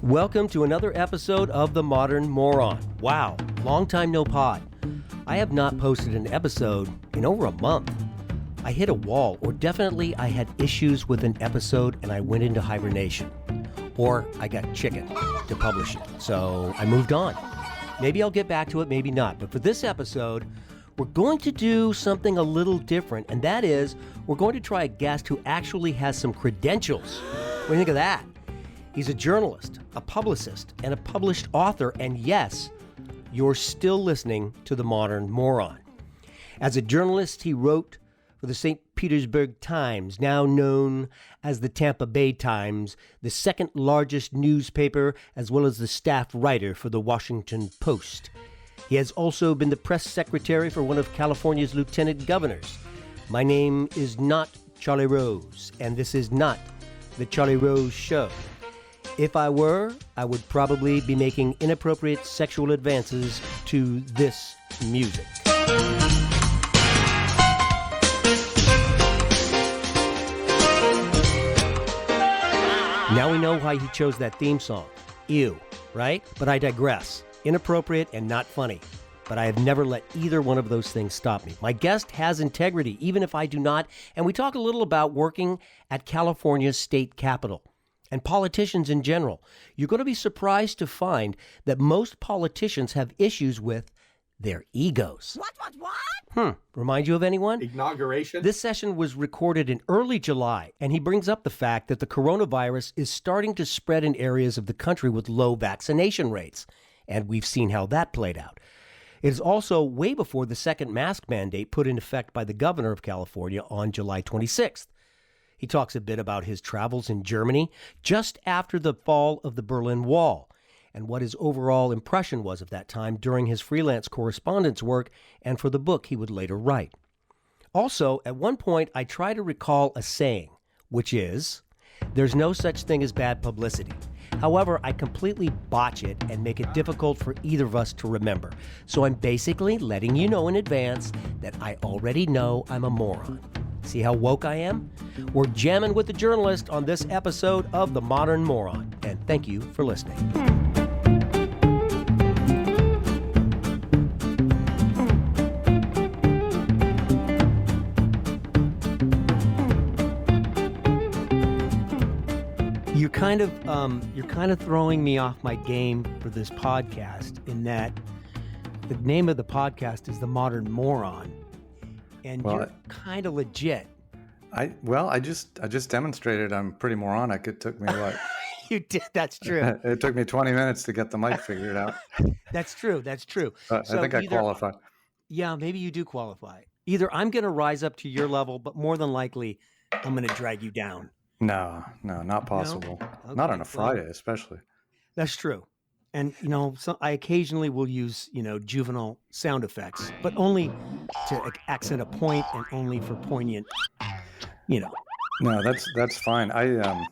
Welcome to another episode of the Modern Moron. Wow, long time no pod. I have not posted an episode in over a month. I hit a wall, or definitely I had issues with an episode and I went into hibernation. Or I got chicken to publish it, so I moved on. Maybe I'll get back to it, maybe not. But for this episode, we're going to do something a little different, and that is we're going to try a guest who actually has some credentials. What do you think of that? He's a journalist, a publicist, and a published author, and yes, you're still listening to the Modern Moron. As a journalist, he wrote for the St. Petersburg Times, now known as the Tampa Bay Times, the second largest newspaper, as well as the staff writer for the Washington Post. He has also been the press secretary for one of California's lieutenant governors. My name is not Charlie Rose, and this is not the Charlie Rose Show. If I were, I would probably be making inappropriate sexual advances to this music. Now we know why he chose that theme song. Ew, right? But I digress. Inappropriate and not funny. But I have never let either one of those things stop me. My guest has integrity, even if I do not. And we talk a little about working at California's state capitol and politicians in general. You're going to be surprised to find that most politicians have issues with their egos. What? Remind you of anyone? Inauguration? This session was recorded in early July, and he brings up the fact that the coronavirus is starting to spread in areas of the country with low vaccination rates. And we've seen how that played out. It is also way before the second mask mandate put in effect by the governor of California on July 26th. He talks a bit about his travels in Germany just after the fall of the Berlin Wall and what his overall impression was of that time during his freelance correspondence work and for the book he would later write. Also, at one point, I try to recall a saying, which is, "There's no such thing as bad publicity." However, I completely botch it and make it difficult for either of us to remember. So I'm basically letting you know in advance that I already know I'm a moron. See how woke I am? We're jamming with the journalist on this episode of The Modern Moron. And thank you for listening. You're kind of throwing me off my game for this podcast in that the name of the podcast is The Modern Moron, and you're kind of legit. I just demonstrated I'm pretty moronic. It took me what? You did. That's true. It took me 20 minutes to get the mic figured out. That's true. I think I qualify. Yeah, maybe you do qualify. Either I'm going to rise up to your level, but more than likely, I'm going to drag you down. No, not possible. No? Okay, not on a Friday, especially. That's true. And, so I occasionally will use, juvenile sound effects, but only to accent a point and only for poignant, No, that's fine. I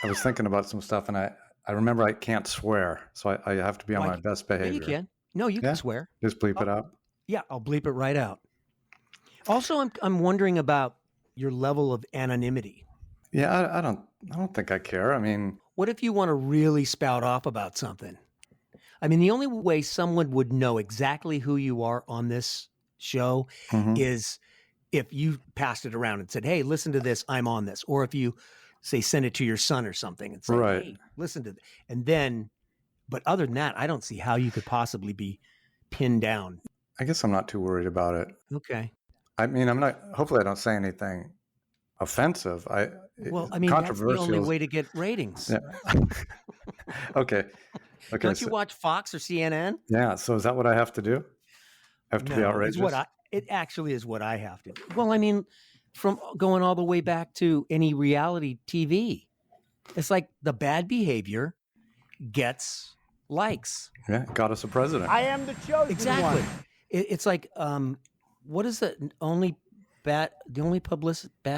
was thinking about some stuff, and I remember I can't swear, so I have to be on my best behavior. Yeah, you can. No, you can swear. Just bleep it out. Yeah, I'll bleep it right out. Also, I'm wondering about your level of anonymity. Yeah, I don't think I care. I mean, what if you want to really spout off about something? I mean, the only way someone would know exactly who you are on this show is if you passed it around and said, "Hey, listen to this. I'm on this." Or if you say, send it to your son or something and say, right. "Hey, listen to this." And then, but other than that, I don't see how you could possibly be pinned down. I guess I'm not too worried about it. Okay. I mean, hopefully I don't say anything offensive. That's the only way to get ratings. Yeah. Okay. Don't you watch Fox or CNN? Yeah. So is that what I have to do? I have to be outrageous? It actually is what I have to do. Well, I mean, from going all the way back to any reality TV, it's like the bad behavior gets likes. Yeah. Got us a president. I am the chosen exactly. one. It's like, what is the only bad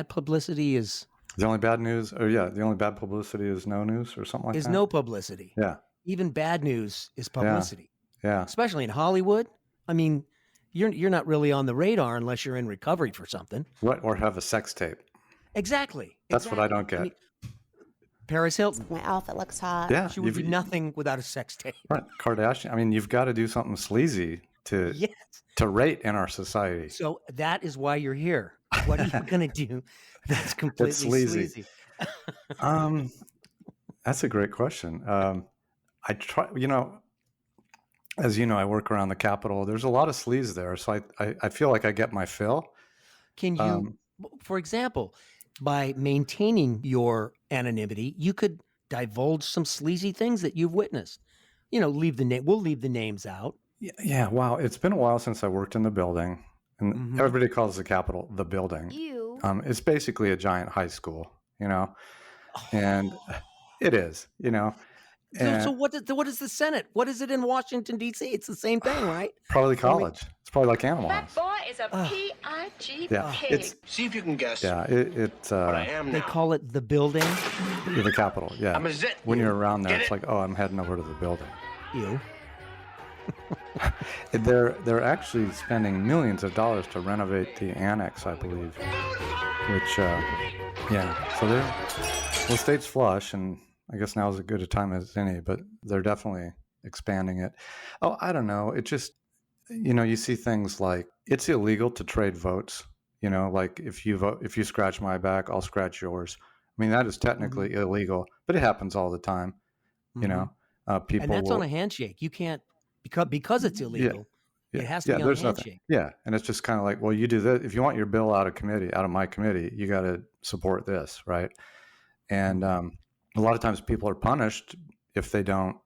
publicity is... The only bad news, the only bad publicity is no news or something like that. Is no publicity. Yeah. Even bad news is publicity. Yeah. Especially in Hollywood. I mean, you're not really on the radar unless you're in recovery for something. Or have a sex tape. Exactly. That's what I don't get. Paris Hilton. My outfit looks hot. Yeah, She would be nothing without a sex tape. right. Kardashian. I mean, you've got to do something sleazy to Yes. rate in our society. So that is why you're here. What are you going to do that's completely sleazy? That's a great question. I try, as you know, I work around the Capitol. There's a lot of sleaze there, so I feel like I get my fill. Can you, for example, by maintaining your anonymity, you could divulge some sleazy things that you've witnessed? We'll leave the names out. Yeah. Wow. It's been a while since I worked in the building, and everybody calls the Capitol the building. Ew. It's basically a giant high school, and it is, And So what is the Senate? What is it in Washington, D.C.? It's the same thing, right? probably college. It's probably like Animal That House. boy is a P-I-G Yeah, pig. See if you can guess Yeah, it's what I am They now. call it the building. the Capitol. Yeah. I'm a zit. When you're around there, Get it's it? like, oh, I'm heading over to the building. You. They're actually spending millions of dollars to renovate the annex, I believe. Which, so the state's flush, and I guess now is as good a time as any, but they're definitely expanding it. Oh, I don't know. It just, you see things like it's illegal to trade votes. Like if you scratch my back, I'll scratch yours. I mean, that is technically illegal, but it happens all the time. People And that's will, on a handshake. You can't because it's illegal. It has to be on a there's handshake. nothing. Yeah, and it's just kind of like, well, you do this if you want your bill out of my committee, you got to support this, right? And a lot of times people are punished if they don't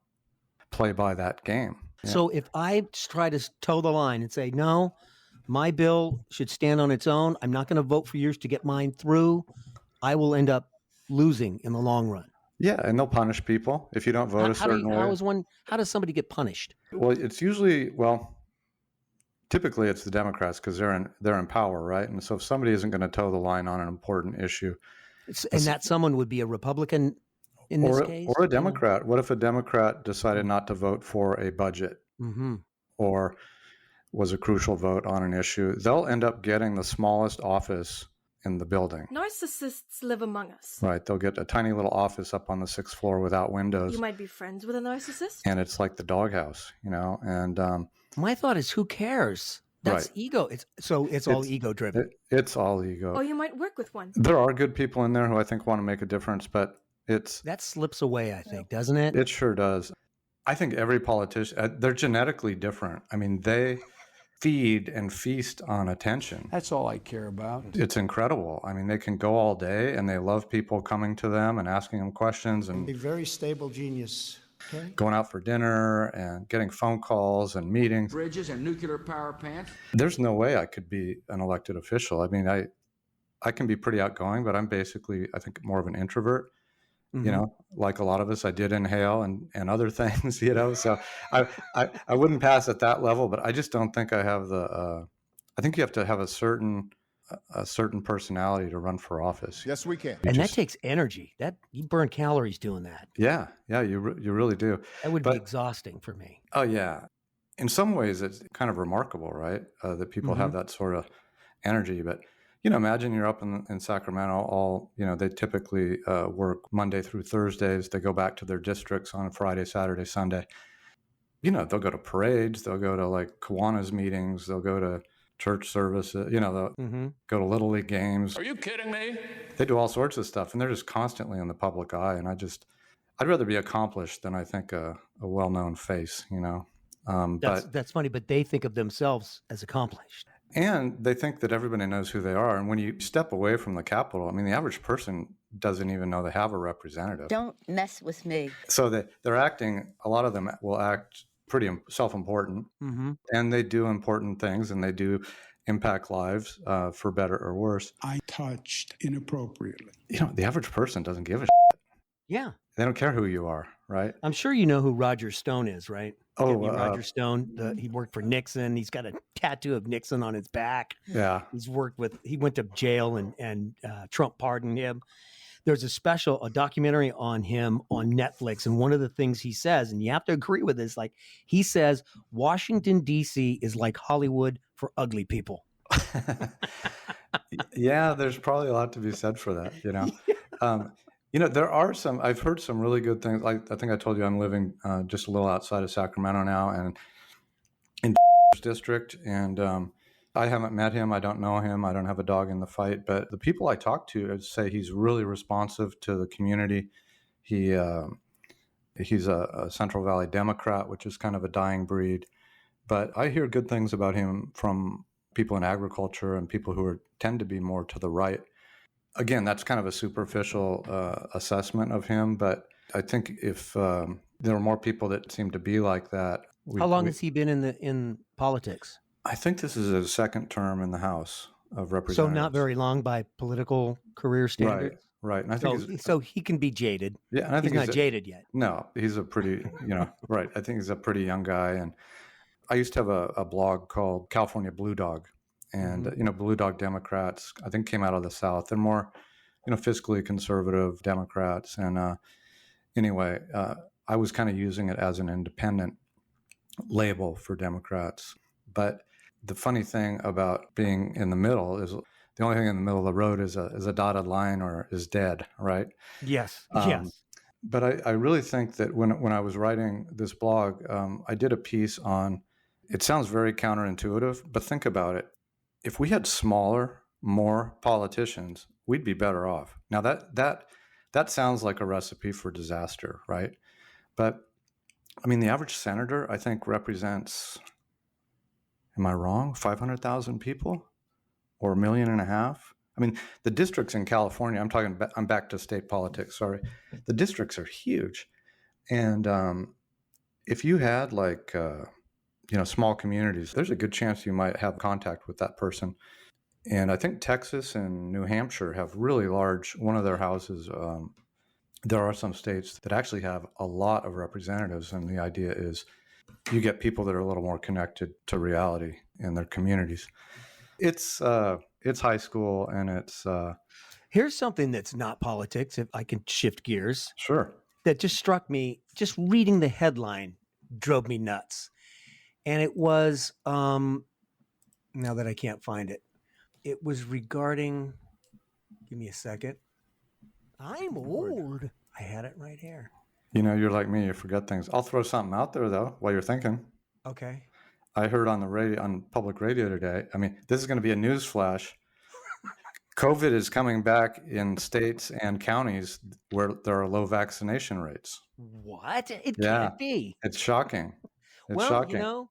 play by that game. Yeah. So if I try to toe the line and say, no, my bill should stand on its own, I'm not going to vote for yours to get mine through, I will end up losing in the long run. Yeah, and they'll punish people if you don't vote a certain way. How does somebody get punished? Well, it's usually, typically it's the Democrats because they're in power, right? And so if somebody isn't going to toe the line on an important issue, And that someone would be a Republican in this case? Or a Democrat. What if a Democrat decided not to vote for a budget or was a crucial vote on an issue? They'll end up getting the smallest office in the building. Narcissists live among us. Right. They'll get a tiny little office up on the 6th floor without windows. You might be friends with a narcissist. And it's like the doghouse, and my thought is, who cares? That's Right. ego. It's all ego driven. It's all ego. Or you might work with one. There are good people in there who I think want to make a difference, but That slips away, I think, doesn't it? it sure does. I think every politician, they're genetically different. I mean, they feed and feast on attention. That's all I care about. It's incredible. I mean, they can go all day and they love people coming to them and asking them questions and A very stable genius. Okay. going out for dinner and getting phone calls and meetings. Bridges and nuclear power plants. There's no way I could be an elected official. I mean, I can be pretty outgoing, but I'm basically, I think, more of an introvert. Like a lot of us, I did inhale and other things, so I wouldn't pass at that level, but I just don't think I have I think you have to have a certain personality to run for office. Yes, we can. And that takes energy. That you burn calories doing that. Yeah, you really do. That would be exhausting for me. Oh yeah. In some ways, it's kind of remarkable, right? That people have that sort of energy, but imagine you're up in Sacramento they typically work Monday through Thursdays. They go back to their districts on Friday, Saturday, Sunday. They'll go to parades. They'll go to like Kiwanis meetings. They'll go to church services. They'll go to Little League games. Are you kidding me? They do all sorts of stuff, and they're just constantly in the public eye. And I'd rather be accomplished than I think a well-known face, That's funny, but they think of themselves as accomplished. And they think that everybody knows who they are. And when you step away from the Capitol, I mean, the average person doesn't even know they have a representative. Don't mess with me. So they're acting, a lot of them will act pretty self-important. And they do important things and they do impact lives for better or worse. I touched inappropriately. The average person doesn't give a Yeah. They don't care who you are, right? I'm sure you know who Roger Stone is, right? Oh, Roger Stone. He worked for Nixon. He's got a tattoo of Nixon on his back. Yeah. He went to jail and Trump pardoned him. There's a documentary on him on Netflix. And one of the things he says, and you have to agree with this, like he says, Washington, D.C. is like Hollywood for ugly people. Yeah, there's probably a lot to be said for that, There are some. I've heard some really good things. Like I think I told you, I'm living just a little outside of Sacramento now, and in district, and I haven't met him. I don't know him. I don't have a dog in the fight. But the people I talk to say he's really responsive to the community. He's a Central Valley Democrat, which is kind of a dying breed. But I hear good things about him from people in agriculture and people who tend to be more to the right. Again, that's kind of a superficial assessment of him. But I think if there were more people that seem to be like that. How long has he been in politics? I think this is his second term in the House of Representatives. So not very long by political career standards. Right. And I think so he can be jaded. Yeah, and I think he's not jaded yet. No, he's a pretty, right. I think he's a pretty young guy. And I used to have a blog called California Blue Dog. And, Blue Dog Democrats, I think, came out of the South. They're more, fiscally conservative Democrats. And anyway, I was kind of using it as an independent label for Democrats. But the funny thing about being in the middle is the only thing in the middle of the road is a dotted line or is dead, right? Yes, yes. But I really think that when I was writing this blog, I did a piece on, it sounds very counterintuitive, but think about it. If we had smaller, more politicians, we'd be better off. Now that sounds like a recipe for disaster, right? But I mean, the average senator, I think, represents, am I wrong, 500,000 people or 1.5 million? I mean, the districts in California, I'm back to state politics, sorry. The districts are huge. And if you had small communities, there's a good chance you might have contact with that person. And I think Texas and New Hampshire have really large, one of their houses, there are some states that actually have a lot of representatives. And the idea is you get people that are a little more connected to reality in their communities. It's high school and it's... Here's something that's not politics, if I can shift gears. Sure. That just struck me, just reading the headline drove me nuts. And it was, now that I can't find it, it was regarding, give me a second. I'm old. I had it right here. You're like me, you forget things. I'll throw something out there, though, while you're thinking. Okay. I heard on the radio, on public radio today, I mean, this is going to be a news flash. COVID is coming back in states and counties where there are low vaccination rates. What? It can't be. It's shocking. It's shocking.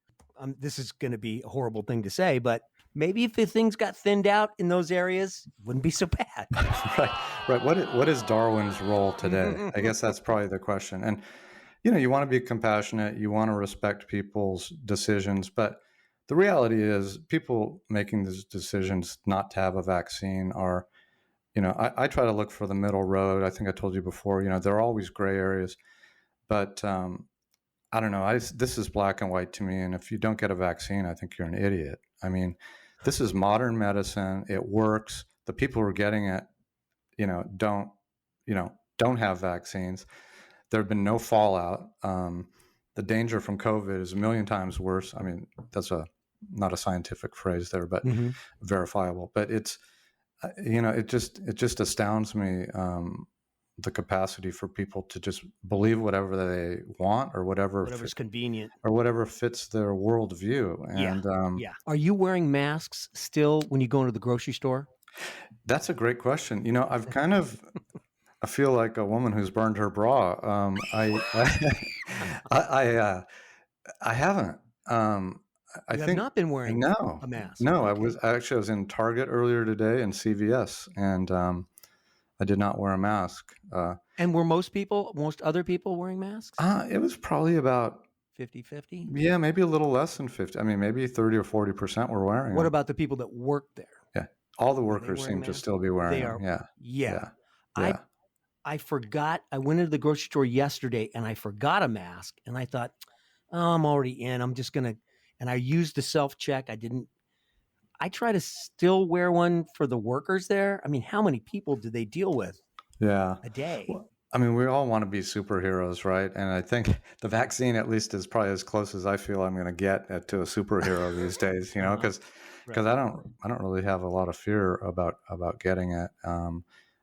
This is going to be a horrible thing to say, but maybe if the things got thinned out in those areas, it wouldn't be so bad. Right. What is Darwin's role today? I guess that's probably the question. And, you want to be compassionate. You want to respect people's decisions. But the reality is people making these decisions not to have a vaccine are, I try to look for the middle road. I think I told you before, there are always gray areas. But I don't know. This is black and white to me. And if you don't get a vaccine, I think you're an idiot. I mean, this is modern medicine. It works. The people who are getting it, don't have vaccines. There have been no fallout. The danger from COVID is 1 million times worse. I mean, that's not a scientific phrase there, but verifiable. But it's, it just astounds me. The capacity for people to just believe whatever they want or whatever's convenient or whatever fits their worldview. And yeah. Are you wearing masks still when you go into the grocery store? That's a great question. I've I feel like a woman who's burned her bra. I haven't. I have think not been wearing a mask. No, I was in Target earlier today and CVS, and I did not wear a mask. And were most other people wearing masks? It was probably about 50-50? Yeah, maybe a little less than 50. I mean, maybe 30 or 40% were wearing What them. about the people that work there? Yeah. All the workers wearing seem to masks? still be wearing They them. are. Yeah. I forgot. I went into the grocery store yesterday and I forgot a mask. And I thought, oh, I'm already in. I'm just going to, and I used the self-check. I try to still wear one for the workers there. I mean, how many people do they deal with a day? Well, I mean, we all want to be superheroes, right? And I think the vaccine, at least, is probably as close as I feel I'm going to get to a superhero these days, because I don't really have a lot of fear about getting it.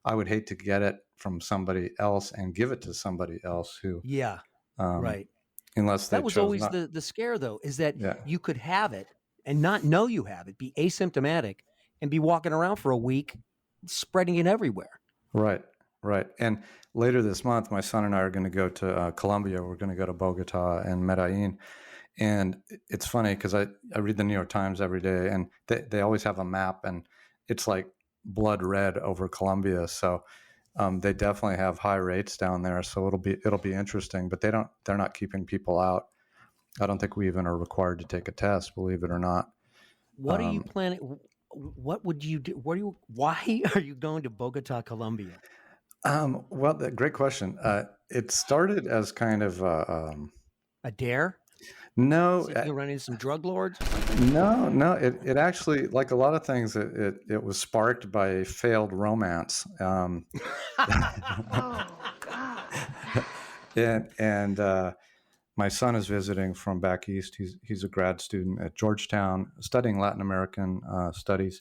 I would hate to get it from somebody else and give it to somebody else who, Yeah, right. unless they That was chose always not. the scare, though, is that Yeah. you could have it and not know you have it, be asymptomatic, and be walking around for a week, spreading it everywhere. Right, right. And later this month, my son and I are going to go to Colombia. We're going to go to Bogota and Medellin. And it's funny because I read the New York Times every day, and they always have a map, and it's like blood red over Colombia. So they definitely have high rates down there. So it'll be interesting. But they're not keeping people out. I don't think we even are required to take a test, believe it or not. What are you planning? What would you do? Why are you going to Bogota, Colombia? Well, great question. It started as kind of A dare? no. See if you can run into some drug lords? No. It actually, like a lot of things, it was sparked by a failed romance. And my son is visiting from back east. He's a grad student at Georgetown, studying Latin American studies,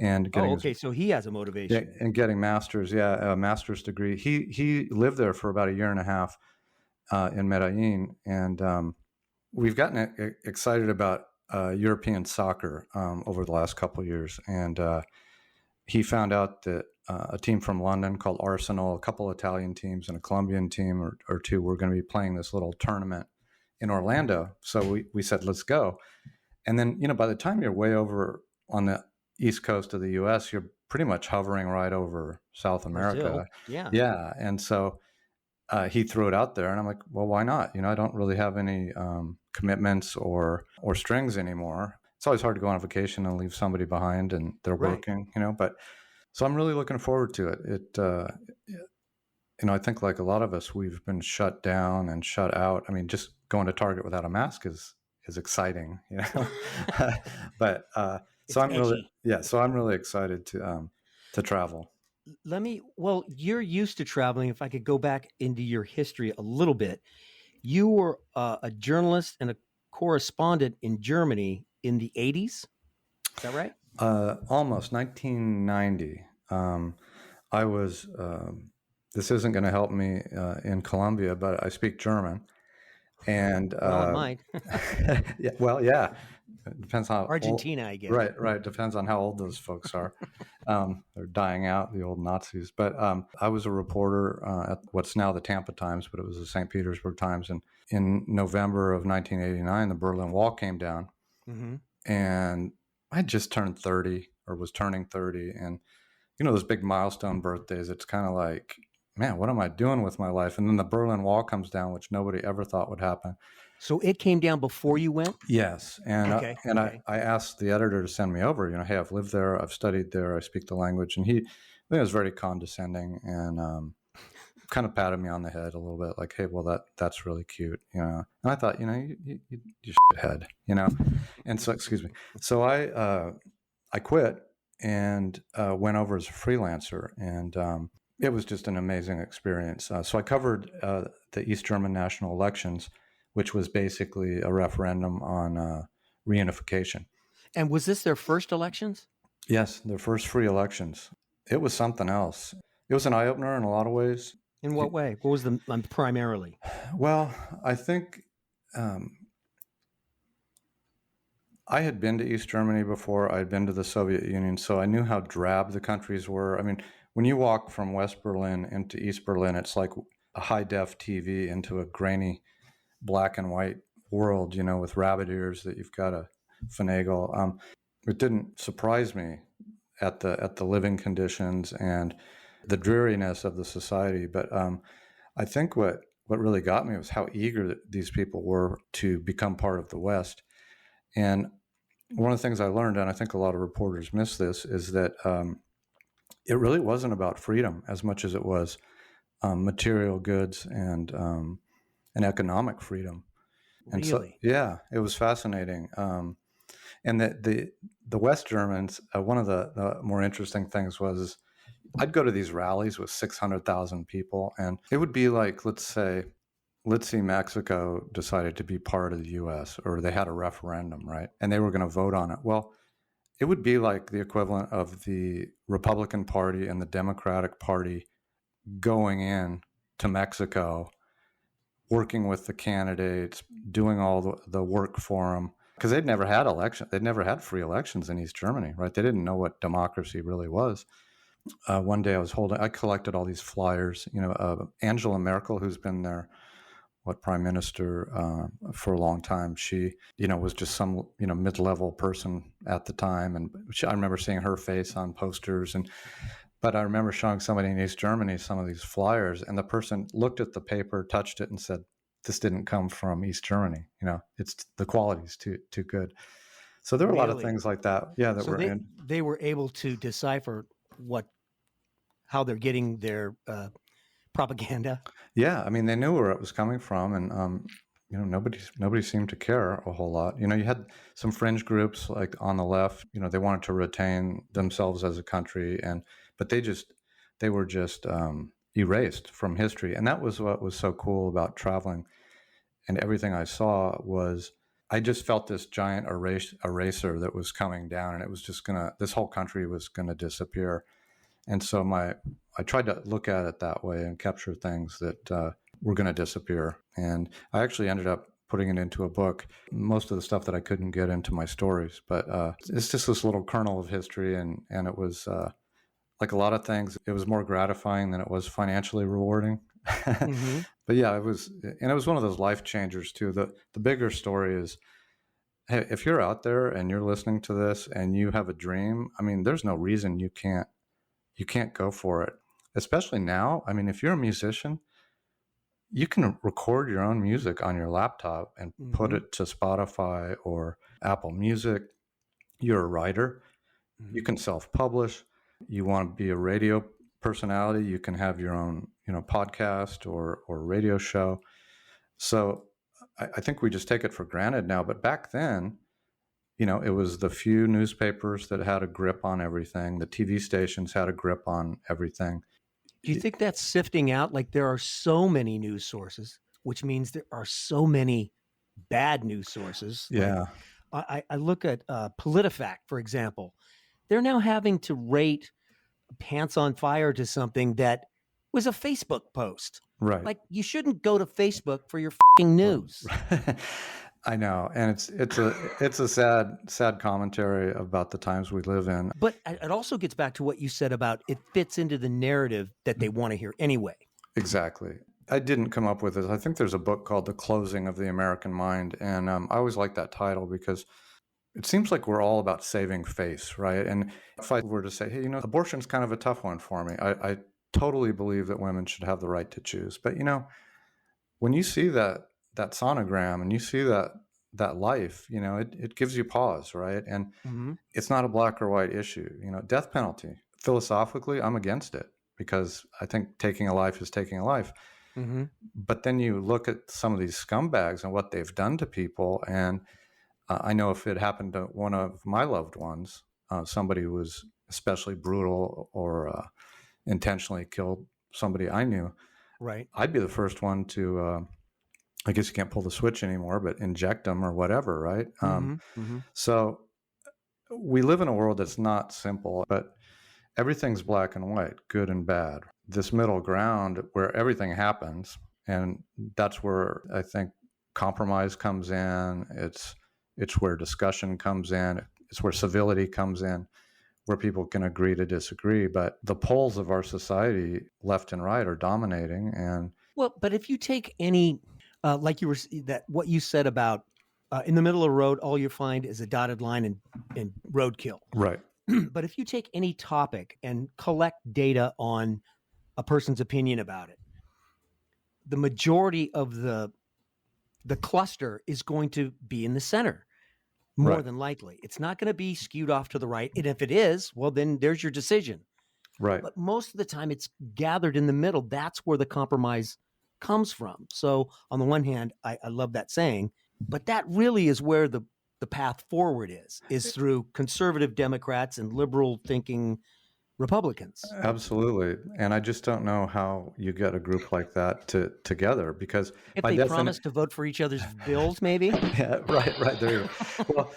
and getting So he has a motivation. and getting masters. Yeah, a master's degree. He lived there for about a year and a half in Medellin, and we've gotten excited about European soccer over the last couple of years, and he found out that a team from London called Arsenal, a couple Italian teams, and a Colombian team or two were going to be playing this little tournament in Orlando. So we said, let's go. And then, by the time you're way over on the east coast of the U.S., you're pretty much hovering right over South America. Brazil. Yeah. Yeah. And so he threw it out there, and I'm like, well, why not? I don't really have any commitments or strings anymore. It's always hard to go on a vacation and leave somebody behind and they're working, but so I'm really looking forward to it. I think like a lot of us, we've been shut down and shut out. I mean, just going to Target without a mask is exciting, but so I'm really excited to travel. You're used to traveling. If I could go back into your history a little bit, you were a journalist and a correspondent in Germany in the 80s. Is that right? Almost 1990. I was, this isn't going to help me in Colombia, but I speak German. And it might. yeah. It depends on how Argentina, old, I guess. Right. Depends on how old those folks are. They're dying out, the old Nazis. But I was a reporter at what's now the Tampa Times, but it was the St. Petersburg Times. And in November of 1989, the Berlin Wall came down. Mm-hmm. And I just turned 30 or was turning 30. And, those big milestone birthdays, it's kind of like, man, what am I doing with my life? And then the Berlin Wall comes down, which nobody ever thought would happen. So it came down before you went? Yes. And Okay. I asked the editor to send me over, hey, I've lived there, I've studied there, I speak the language. And he was very condescending and kind of patted me on the head a little bit, like, hey, well, that's really cute, And I thought, you shithead, And so, excuse me. So I quit and went over as a freelancer, and it was just an amazing experience. So I covered the East German national elections, which was basically a referendum on reunification. And was this their first elections? Yes, their first free elections. It was something else. It was an eye-opener in a lot of ways. In what way? What was the primarily? Well, I think I had been to East Germany before. I had been to the Soviet Union, so I knew how drab the countries were. I mean, when you walk from West Berlin into East Berlin, it's like a high-def TV into a grainy black and white world, with rabbit ears that you've got to finagle. It didn't surprise me at the living conditions and the dreariness of the society, but I think what really got me was how eager these people were to become part of the West. And one of the things I learned, and I think a lot of reporters miss this, is that it really wasn't about freedom as much as it was material goods and economic freedom. And really? So, yeah, it was fascinating. And the West Germans, one of the more interesting things was I'd go to these rallies with 600,000 people, and it would be like, let's say Mexico decided to be part of the U.S., or they had a referendum, right? And they were going to vote on it. Well, it would be like the equivalent of the Republican Party and the Democratic Party going in to Mexico, working with the candidates, doing all the work for them, because they'd never had they'd never had free elections in East Germany, right? They didn't know what democracy really was. One day I collected all these flyers. Angela Merkel, who's been their prime minister for a long time, she was just some mid-level person at the time, and I remember seeing her face on posters. But I remember showing somebody in East Germany some of these flyers, and the person looked at the paper, touched it, and said, "This didn't come from East Germany. It's the quality's too good." So there were a lot of things like that. Yeah, they were able to decipher how they're getting their propaganda. Yeah, I mean, they knew where it was coming from, and nobody seemed to care a whole lot. You had some fringe groups like on the left. They wanted to retain themselves as a country, but they were just erased from history. And that was what was so cool about traveling. And everything I saw I just felt this giant eraser that was coming down, and it was just this whole country was gonna disappear. And so I tried to look at it that way and capture things that were going to disappear. And I actually ended up putting it into a book, most of the stuff that I couldn't get into my stories. But it's just this little kernel of history. And it was like a lot of things, it was more gratifying than it was financially rewarding. Mm-hmm. But yeah, it was one of those life changers too. The bigger story is, hey, if you're out there and you're listening to this and you have a dream, I mean, there's no reason you can't go for it, especially now. I mean, if you're a musician, you can record your own music on your laptop and put it to Spotify or Apple Music. You're a writer. You can self-publish. You want to be a radio personality, you can have your own, podcast or radio show. So I think we just take it for granted now. But back then, it was the few newspapers that had a grip on everything. The TV stations had a grip on everything. Do you think that's sifting out? Like, there are so many news sources, which means there are so many bad news sources. Yeah. Like, I look at PolitiFact, for example. They're now having to rate Pants on Fire to something that was a Facebook post. Right. Like, you shouldn't go to Facebook for your fucking news. I know, and it's a sad commentary about the times we live in. But it also gets back to what you said about it fits into the narrative that they want to hear anyway. Exactly. I didn't come up with it. I think there's a book called The Closing of the American Mind, and I always like that title because it seems like we're all about saving face, right? And if I were to say, hey, abortion's kind of a tough one for me. I totally believe that women should have the right to choose. But, when you see that sonogram and you see that life, it gives you pause, right? And it's not a black or white issue. Death penalty, philosophically, I'm against it because I think taking a life is taking a life. Mm-hmm. But then you look at some of these scumbags and what they've done to people. And I know if it happened to one of my loved ones, somebody who was especially brutal or intentionally killed somebody I knew, right? I'd be the first one to, I guess you can't pull the switch anymore, but inject them or whatever, right? So we live in a world that's not simple, but everything's black and white, good and bad. This middle ground where everything happens, and that's where I think compromise comes in. It's where discussion comes in. It's where civility comes in, where people can agree to disagree. But the poles of our society, left and right, are dominating. And but if you take any, like what you said about in the middle of the road, all you find is a dotted line and roadkill. Right. But if you take any topic and collect data on a person's opinion about it, the majority of the cluster is going to be in the center, more than likely. It's not going to be skewed off to the right. And if it is, well, then there's your decision. Right. But most of the time it's gathered in the middle. That's where the compromise comes from. So on the one hand, I love that saying, but that really is where the path forward is through conservative Democrats and liberal thinking Republicans. Absolutely. And I just don't know how you get a group like that together, because if they promise to vote for each other's bills, maybe. Yeah, right. There you go. Well,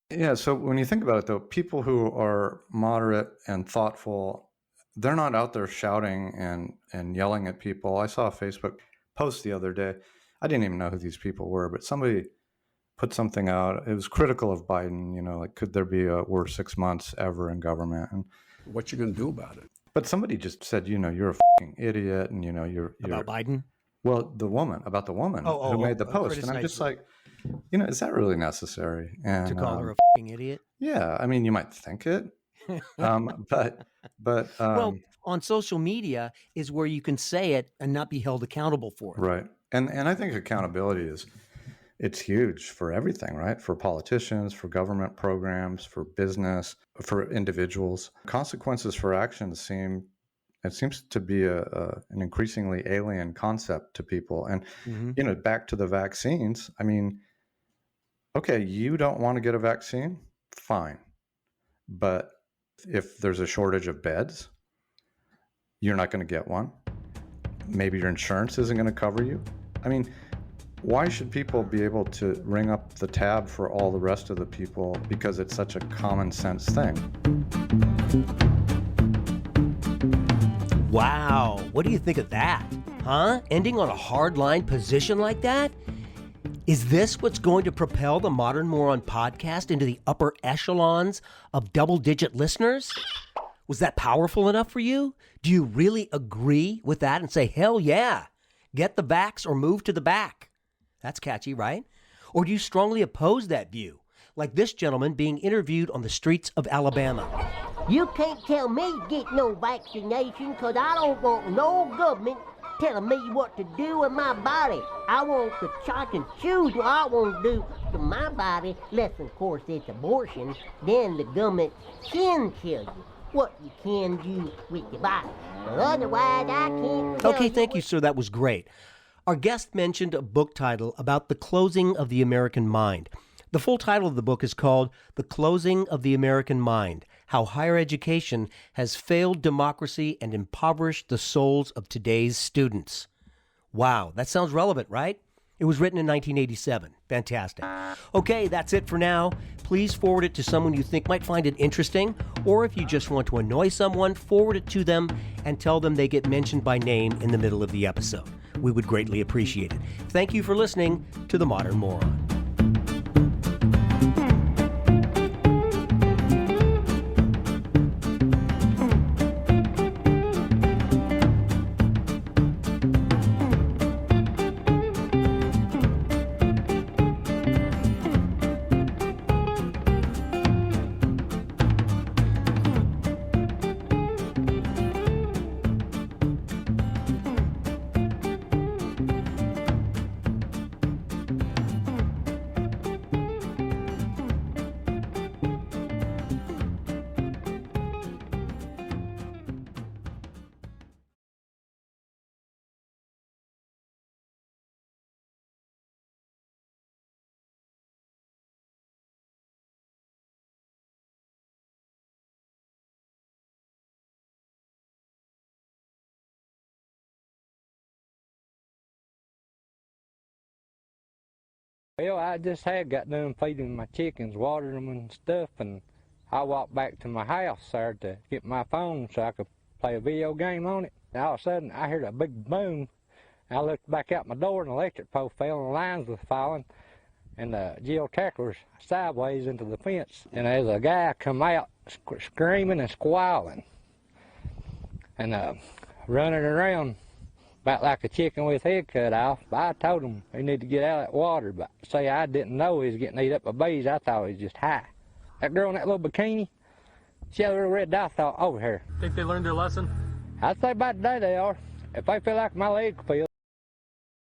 Yeah, so when you think about it, though, people who are moderate and thoughtful, they're not out there shouting and yelling at people. I saw a Facebook post the other day. I didn't even know who these people were, but somebody put something out. It was critical of Biden, like, could there be a worst 6 months ever in government? And What you gonna do about it? but somebody just said, you're a fucking idiot, and you're About Biden? Well, about the woman who made the post, and I'm just like, is that really necessary? And To call her a fucking idiot? yeah, I mean, you might think it, but Well, on social media is where you can say it and not be held accountable for it. right, and I think accountability it's huge for everything, right? For politicians, for government programs, for business, for individuals. Consequences for actions seems to be an increasingly alien concept to people. And back to the vaccines. I mean, okay, you don't want to get a vaccine, fine, but if there's a shortage of beds, you're not going to get one. Maybe your insurance isn't going to cover you. I mean, why should people be able to ring up the tab for all the rest of the people because it's such a common sense thing? Wow. What do you think of that? Huh? Ending on a hardline position like that? Is this what's going to propel the Modern Moron podcast into the upper echelons of double-digit listeners? Was that powerful enough for you? Do you really agree with that and say, hell yeah, get the vax or move to the back? That's catchy, right? Or do you strongly oppose that view, like this gentleman being interviewed on the streets of Alabama? You can't tell me to get no vaccination, 'cause I don't want no government telling me what to do with my body. I want to choose and choose what I want to do to my body, unless, of course, it's abortion. Then the government can tell you what you can do with your body. But otherwise, I can't tell Okay, thank you, sir. That was great. Our guest mentioned a book title about the closing of the American mind. The full title of the book is called The Closing of the American Mind: How Higher Education Has Failed Democracy and Impoverished the Souls of Today's Students. Wow, that sounds relevant, right? It was written in 1987. Fantastic. Okay, that's it for now. Please forward it to someone you think might find it interesting, or if you just want to annoy someone, forward it to them and tell them they get mentioned by name in the middle of the episode. We would greatly appreciate it. Thank you for listening to The Modern Moron. Well, I just had got done feeding my chickens, watering them and stuff, and I walked back to my house there to get my phone so I could play a video game on it. And all of a sudden, I heard a big boom. I looked back out my door, and the electric pole fell, and the lines were falling, and the geotackler's sideways into the fence. And there's a guy come out screaming and squalling, and running around about like a chicken with his head cut off. But I told him he needed to get out of that water, but say I didn't know he was getting eat up by bees. I thought he was just high. That girl in that little bikini, she had a little red dot over her. Think they learned their lesson? I'd say by today they are. If they feel like my leg feels.